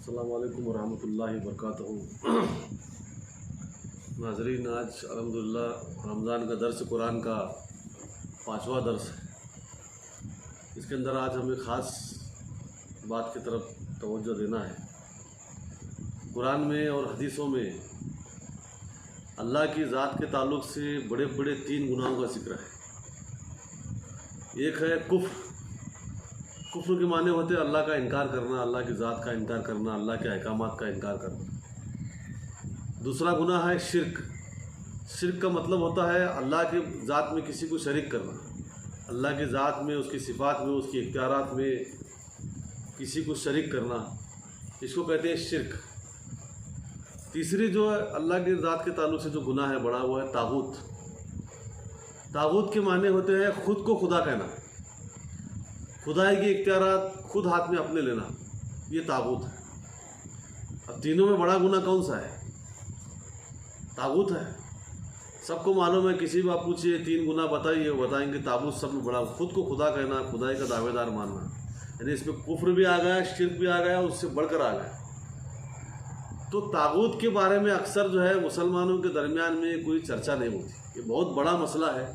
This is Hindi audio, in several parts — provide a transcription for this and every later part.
अस्सलाम वालेकुम वरहमतुल्लाहि वबरकातुहू। नाज़रीन, आज अल्हम्दुलिल्लाह रमज़ान का दर्स कुरान का 5वां दर्स है। इसके अंदर आज हमें ख़ास बात की तरफ तवज्जो देना है। कुरान में और हदीसों में अल्लाह की ज़ात के ताल्लुक़ से बड़े बड़े 3 गुनाहों का जिक्र है। एक है कुफ्र। कुफ्र के माने होते हैं अल्लाह का इनकार करना, अल्लाह की ज़ात का इनकार करना, अल्लाह के अहकामात का इनकार करना। दूसरा गुनाह है शिर्क। शिर्क का मतलब होता है अल्लाह की ज़ात में किसी को शरीक करना, अल्लाह की ज़ात में, उसकी सिफ़ात में, उसकी इख्तियारात में किसी को शरीक करना, इसको कहते हैं शिर्क। तीसरी जो है अल्लाह की ज़ात के ताल्लुक़ से जो गुनाह है बड़ा, हुआ है तागूत। तागूत के माने होते हैं ख़ुद को खुदा कहना, खुदाई की इख्तियारात खुद हाथ में अपने लेना, ये तागूत है। अब तीनों में बड़ा गुनाह कौन सा है? तागूत है। सबको मालूम है, किसी भी आप पूछिए 3 गुनाह बताइए, वो बताएंगे तागूत सब में बड़ा, खुद को खुदा कहना, खुदाई का दावेदार मानना। यानी इसमें कुफ्र भी आ गया, शिर्क भी आ गया, उससे बढ़कर आ गया। तो तागूत के बारे में अक्सर जो है मुसलमानों के दरमियान में कोई चर्चा नहीं होती। ये बहुत बड़ा मसला है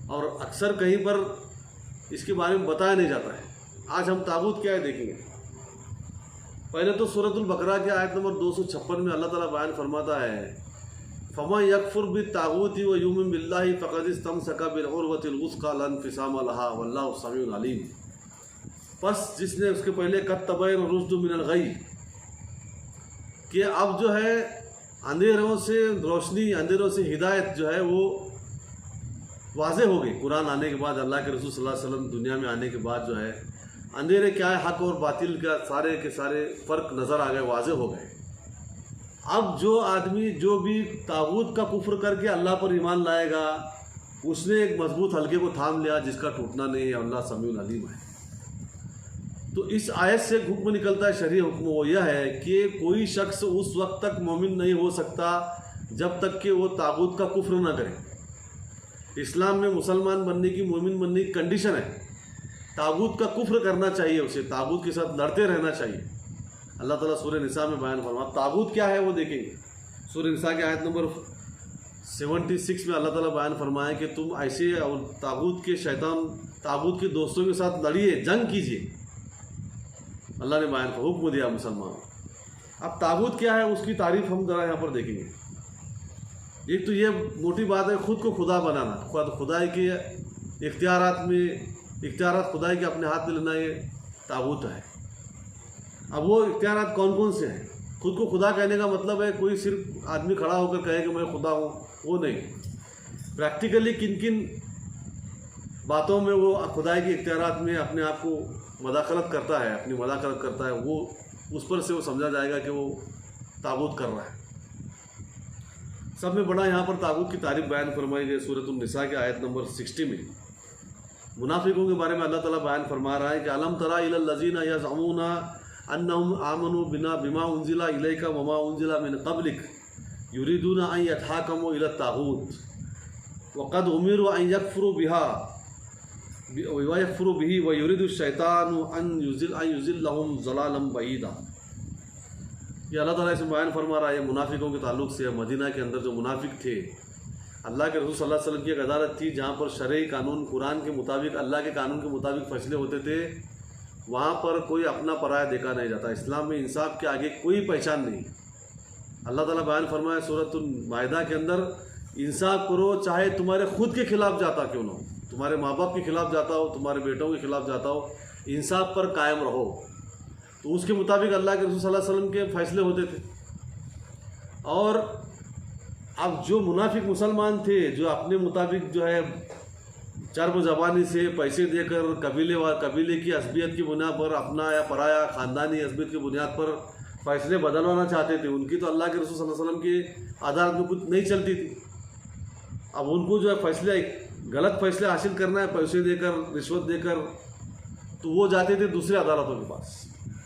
और अक्सर कहीं पर इसके बारे में बताया नहीं जाता है। आज हम तागूत क्या है देखेंगे। पहले तो सूरतुल बकरा के आयत नंबर 256 में अल्लाह ताला बयान फरमाता है, फमा यकफुर बित्तागूति व युमिन बिल्लाहि फ़क़द इस्तमसका बिल-उर्वतिल वुस्क़ा ला इन्फ़िसाम लहा वल्लाहु समीउन अलीम। बस जिसने उसके पहले क़द तबय्यन रुश्दु मिनल गई, कि अब जो है अंधेरों से रोशनी, अंधेरों से हिदायत जो है वो वाज़े हो गई। कुरान आने के बाद, अल्लाह के रसूल सल्लल्लाहु अलैहि वसल्लम दुनिया में आने के बाद जो है अंधेरे क्या है, हक़ और बातिल का सारे के सारे फ़र्क नज़र आ गए, वाज़े हो गए। अब जो आदमी जो भी तागूत का कुफ्र करके अल्लाह पर ईमान लाएगा, उसने एक मजबूत हल्के को थाम लिया जिसका टूटना नहीं है। अल्लाह समीउन अलीम है। तो इस आयत से हुक्म निकलता है, शरई हुक्म वो यह है कि कोई शख्स उस वक्त तक मोमिन नहीं हो सकता जब तक कि वो तागूत का कुफ्र ना करे। इस्लाम में मुसलमान बनने की, मोमिन बनने की कंडीशन है, तागूत का कुफ्र करना चाहिए, उसे तागूत के साथ लड़ते रहना चाहिए। अल्लाह ताला सूरह निसा में बयान फरमा। तागूत क्या है वो देखेंगे। सूरह निसा के आयत नंबर 76 में अल्लाह ताला बयान फरमाए कि तुम ऐसे और तागूत के शैतान, तागूत के दोस्तों के साथ लड़िए, जंग कीजिए। अल्लाह ने बयान हुक्म दिया मुसलमान। अब तागूत क्या है उसकी तारीफ हम ज़रा यहाँ पर देखेंगे। एक तो ये मोटी बात है ख़ुद को खुदा बनाना, खुदाई के इख्तियारात में, इख्तियारात खुदाई के अपने हाथ में लेना, ये तागूत है। अब वो इख्तियारात कौन कौन से हैं? खुद को खुदा कहने का मतलब है कोई सिर्फ आदमी खड़ा होकर कहे कि मैं खुदा हूँ, वो नहीं। प्रैक्टिकली किन किन बातों में वो खुदाई के इख्तियारात में अपने आप को मदाखलत करता है, अपनी मदाखलत करता है, वो उस पर से वो समझा जाएगा कि वो तागूत कर रहा है। सब में बड़ा यहाँ पर तागूत की तारीफ बयान फरमाई गई सूरतुन निसा के आयत नंबर 60 में। मुनाफिकों के बारे में अल्लाह ताला बयान फरमा रहा है कि अलम तरा इलल लज़ीना यज़अमूना अन्नहुम आमनू बिमा उन्ज़िला इलैका वमा उन्ज़िला मिन क़ब्लिक युरीदूना अन यतहाकमू इलत तागूत वक़द उमिरू अन यकफ़ुरू बिही व युरीदु शैतानु अन युज़िल्लहुम ज़लालन बईदा। ये अल्लाह ताला इसमें बयान फरमा रहा है मुनाफिकों के ताल्लुक़ से। मदीना के अंदर जो मुनाफिक थे, अल्लाह के रसूल सल्लल्लाहु अलैहि वसल्लम की एक अदालत थी जहाँ पर शरई कानून, कुरान के मुताबिक, अल्लाह के कानून के मुताबिक फैसले होते थे। वहाँ पर कोई अपना पराया देखा नहीं जाता। इस्लाम में इंसाफ के आगे कोई पहचान नहीं। अल्लाह ताला बयान फरमाया सूरतुल माइदा के अंदर, इंसाफ करो चाहे तुम्हारे खुद के खिलाफ जाता क्यों ना हो, तुम्हारे माँ बाप के खिलाफ जाता हो, तुम्हारे बेटों के खिलाफ जाता हो, इंसाफ पर कायम रहो। तो उसके मुताबिक अल्लाह के रसूल सल्लल्लाहु अलैहि वसल्लम के फैसले होते थे। और अब जो मुनाफिक मुसलमान थे, जो अपने मुताबिक जो है चर्ब ज़बानी से पैसे देकर कबीले की असबियत की बुनियाद पर, अपना या पराया ख़ानदानी असबियत की बुनियाद पर फैसले बदलवाना चाहते थे, उनकी तो अल्लाह के रसूल सल्लल्लाहु अलैहि वसल्लम की अदालत में कुछ नहीं चलती थी। अब उनको जो है फैसले, गलत फैसले हासिल करना है पैसे देकर, रिश्वत देकर, तो वो जाते थे दूसरे अदालतों के पास।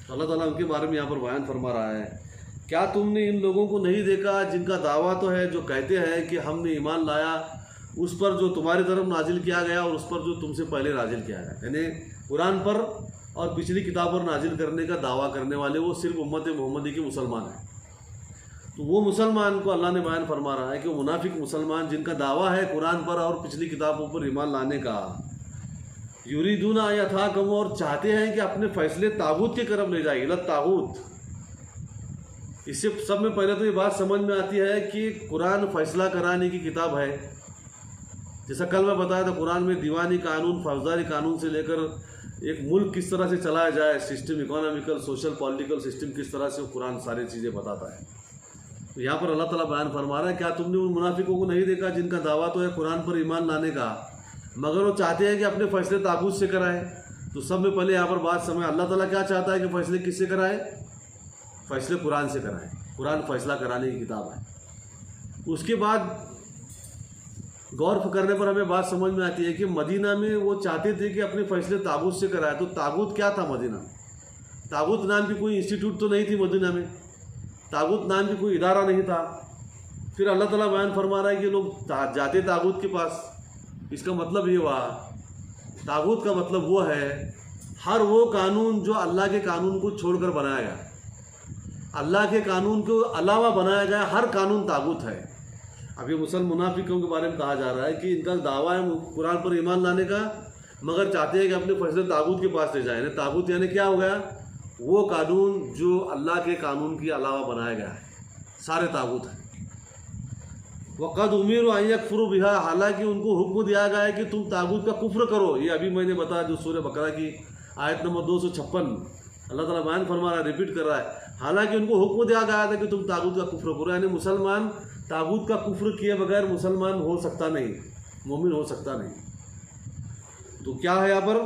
अल्लाह ताला उनके बारे में यहाँ पर बयान फरमा रहा है, क्या तुमने इन लोगों को नहीं देखा जिनका दावा तो है, जो कहते हैं कि हमने ईमान लाया उस पर जो तुम्हारी तरफ नाजिल किया गया और उस पर जो तुमसे पहले नाजिल किया गया, यानी कुरान पर और पिछली किताब पर नाजिल करने का दावा करने वाले वो सिर्फ उम्मत मोहम्मदी के मुसलमान हैं। तो वो मुसलमान को अल्लाह ने बयान फरमा रहा है कि वो मुनाफिक मुसलमान जिनका दावा है कुरान पर और पिछली किताबों पर ईमान लाने का, युरीदूना यथाकम, और चाहते हैं कि अपने फैसले तागूत की तरफ ले जाए, इला तागूत। इससे सब में पहले तो ये बात समझ में आती है कि कुरान फैसला कराने की किताब है। जैसा कल मैं बताया था, कुरान में दीवानी कानून, फौजदारी कानून से लेकर एक मुल्क किस तरह से चलाया जाए, system, economical, social, political system किस तरह से कुरान सारी चीज़ें बताता है। तो यहाँ पर अल्लाह ताला बयान फरमा रहा है, क्या तुमने उन मुनाफिकों को नहीं देखा जिनका दावा तो है कुरान पर ईमान लाने का, मगर वो चाहते हैं कि अपने फैसले तागूत से कराए। तो सब में पहले यहाँ पर बात समझ, अल्लाह ताला क्या चाहता है कि फैसले किससे कराए? फैसले कुरान से कराए। कुरान फैसला कराने की किताब है। उसके बाद गौर करने पर हमें बात समझ में आती है कि मदीना में वो चाहते थे कि अपने फैसले तागूत से कराए। तो तागूत क्या था मदीना? तागूत नाम की कोई इंस्टीट्यूट तो नहीं थी मदीना में, तागूत नाम की कोई इदारा नहीं था। फिर अल्लाह ताला बयान फरमा रहा है कि लोग जाते तागूत के पास। इसका मतलब ये हुआ, तागूत का मतलब वो है हर वो कानून जो अल्लाह के कानून को छोड़कर बनाया गया, अल्लाह के कानून को अलावा बनाया गया हर कानून तागूत है। अब ये मुसलमान मुनाफिकों के बारे में कहा जा रहा है कि इनका दावा है कुरान पर ईमान लाने का, मगर चाहते हैं कि अपने फैसले तागूत के पास ले जाए। तागूत यानी क्या हो गया? वो कानून जो अल्लाह के कानून के अलावा बनाया गया है, सारे तागूत हैं। वक़द उमीर यकफुरु बिहा, हालांकि उनको हुक्म दिया गया है कि तुम तागूत का कुफ्र करो। ये अभी मैंने बताया जो सूरह बकरा की आयत नंबर 256 अल्लाह ताला बयान फरमा रहा है, रिपीट कर रहा है। हालांकि उनको हुक्म दिया गया था कि तुम तागूत का कुफ्र करो, यानी मुसलमान तागूत का कुफ्र किए बगैर मुसलमान हो सकता नहीं, मोमिन हो सकता नहीं। तो क्या है यहाँ पर?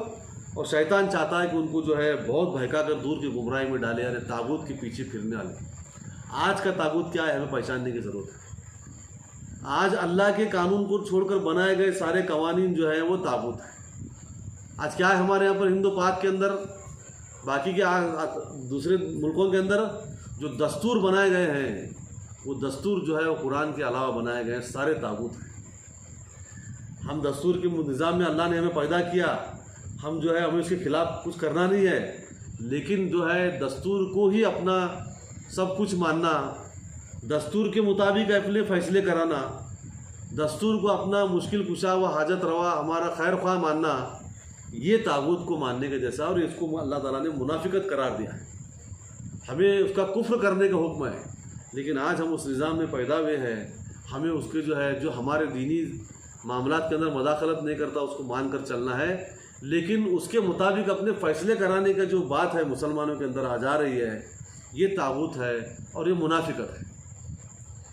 और शैतान चाहता है कि उनको जो है बहुत बहका कर दूर की गुमराही में डाले, यानी तागूत के पीछे फिरने वाले। आज का तागूत क्या है हमें पहचानने की ज़रूरत है। आज अल्लाह के कानून को छोड़कर बनाए गए सारे कवानीन जो है वो तागूत है। आज क्या है हमारे यहाँ पर हिंदू पाक के अंदर, बाकी के दूसरे मुल्कों के अंदर जो दस्तूर बनाए गए हैं, वो दस्तूर जो है वो कुरान के अलावा बनाए गए हैं, सारे तागूत हैं। हम दस्तूर के निज़ाम में अल्लाह ने हमें पैदा किया, हम जो है हमें उसके खिलाफ कुछ करना नहीं है, लेकिन जो है दस्तूर को ही अपना सब कुछ मानना, दस्तूर के मुताबिक अपने फैसले कराना, दस्तूर को अपना मुश्किल कुशा व हाजत रवा हमारा खैर ख्वाह मानना, ये तागूत को मानने के जैसा, और इसको अल्लाह ताला ने मुनाफिकत करार दिया है। हमें उसका कुफ्र करने का हुक्म है, लेकिन आज हम उस निज़ाम में पैदा हुए हैं, हमें उसके जो है जो हमारे दीनी मामलात के अंदर मदाखलत नहीं करता उसको मान कर चलना है, लेकिन उसके मुताबिक अपने फ़ैसले कराने का जो बात है मुसलमानों के अंदर आ जा रही है, ये तागूत है और ये मुनाफिकत है।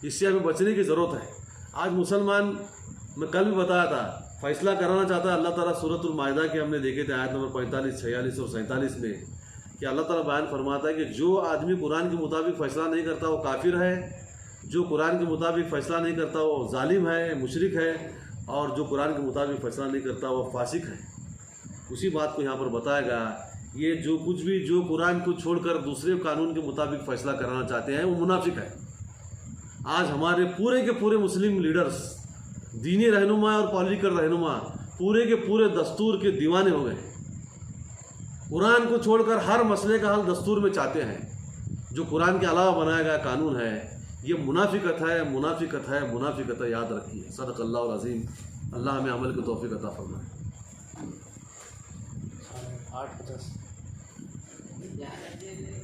इससे हमें बचने की ज़रूरत है। आज मुसलमान, मैं कल भी बताया था, फ़ैसला कराना चाहता है। अल्लाह ताला सूरतुल माइदा के हमने देखे थे आयत नंबर 45, 46 और 47 में कि अल्लाह ताला बयान फरमाता है कि जो आदमी कुरान के मुताबिक फ़ैसला नहीं करता वो काफिर है, जो कुरान के मुताबिक फ़ैसला नहीं करता वो जालिम है, मुशरिक है, और जो कुरान के मुताबिक फ़ैसला नहीं करता वो फासिक है। उसी बात को यहाँ पर बताएगा, ये जो कुछ भी जो कुरान को छोड़कर दूसरे कानून के मुताबिक फ़ैसला कराना चाहते हैं वो मुनाफिक है। आज हमारे पूरे के पूरे मुस्लिम लीडर्स, दीनी रहनुमा और पॉलिटिकल रहनुमा पूरे के पूरे दस्तूर के दीवाने हो गए। कुरान को छोड़कर हर मसले का हल दस्तूर में चाहते हैं। जो कुरान के अलावा बनाया गया कानून है ये मुनाफिकत है, मुनाफिकत है, मुनाफिकत है, याद रखिए। सदक़ल्लाहुल अज़ीम। अल्लाह हमें अमल की तौफीक अता फरमाए। 8:50